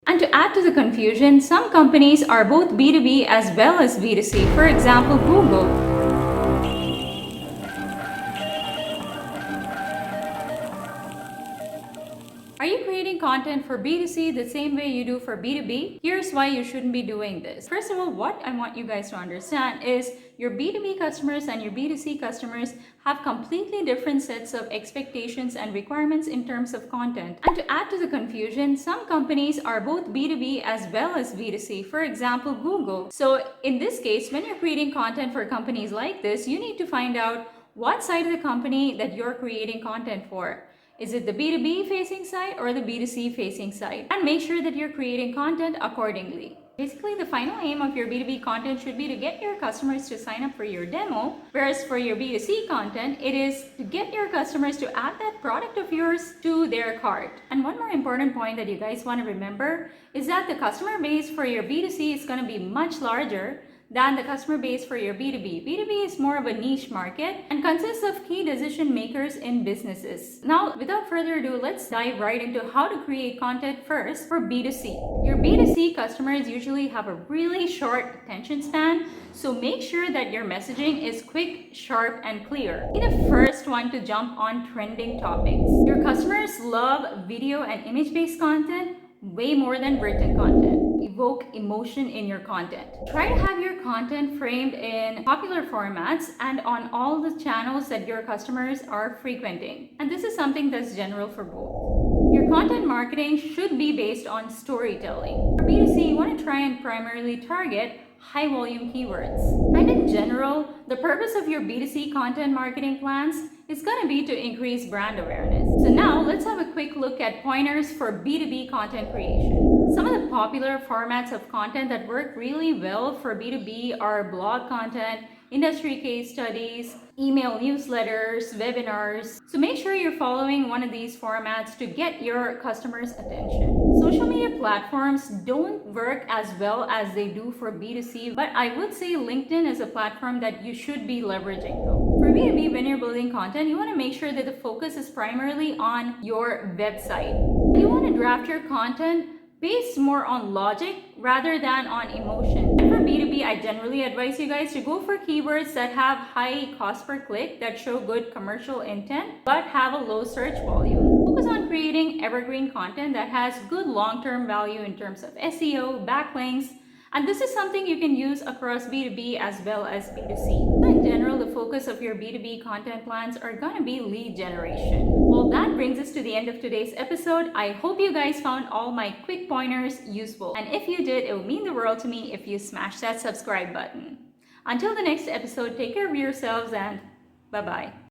And to add to the confusion, some companies are both B2B as well as B2C. For example, Google. Are you creating content for B2C the same way you do for B2B? Here's why you shouldn't be doing this. First of all, what I want you guys to understand is your B2B customers and your B2C customers have completely different sets of expectations and requirements in terms of content. And to add to the confusion, some companies are both B2B as well as B2C. For example, Google. So in this case, when you're creating content for companies like this, you need to find out what side of the company that you're creating content for. Is it the B2B facing side or the B2C facing side? And make sure that you're creating content accordingly. Basically, the final aim of your B2B content should be to get your customers to sign up for your demo, whereas for your B2C content, it is to get your customers to add that product of yours to their cart. And one more important point that you guys want to remember is that the customer base for your B2C is going to be much larger than the customer base for your B2B. B2B is more of a niche market and consists of key decision makers in businesses. Now, without further ado, let's dive right into how to create content first for B2C. Your B2C customers usually have a really short attention span, so make sure that your messaging is quick, sharp, and clear. Be the first one to jump on trending topics. Your customers love video and image-based content way more than written content. Evoke emotion in your content. Try to have your content framed in popular formats and on all the channels that your customers are frequenting. And this is something that's general for both. Your content marketing should be based on storytelling. For B2C, you want to try and primarily target high volume keywords. And in general, the purpose of your B2C content marketing plans is going to be to increase brand awareness. So now let's have a quick look at pointers for B2B content creation. Some of the popular formats of content that work really well for B2B are blog content, industry case studies, email newsletters, webinars. So make sure you're following one of these formats to get your customers' attention. Social media platforms don't work as well as they do for B2C, but I would say LinkedIn is a platform that you should be leveraging though. For B2B, when you're building content, you want to make sure that the focus is primarily on your website. You want to draft your content based more on logic rather than on emotion. And for B2B, I generally advise you guys to go for keywords that have high cost per click, that show good commercial intent, but have a low search volume. Focus on creating evergreen content that has good long-term value in terms of SEO, backlinks, and this is something you can use across B2B as well as B2C. In general, the focus of your B2B content plans are going to be lead generation. Well, that brings us to the end of today's episode. I hope you guys found all my quick pointers useful. And if you did, it would mean the world to me if you smash that subscribe button. Until the next episode, take care of yourselves and bye-bye.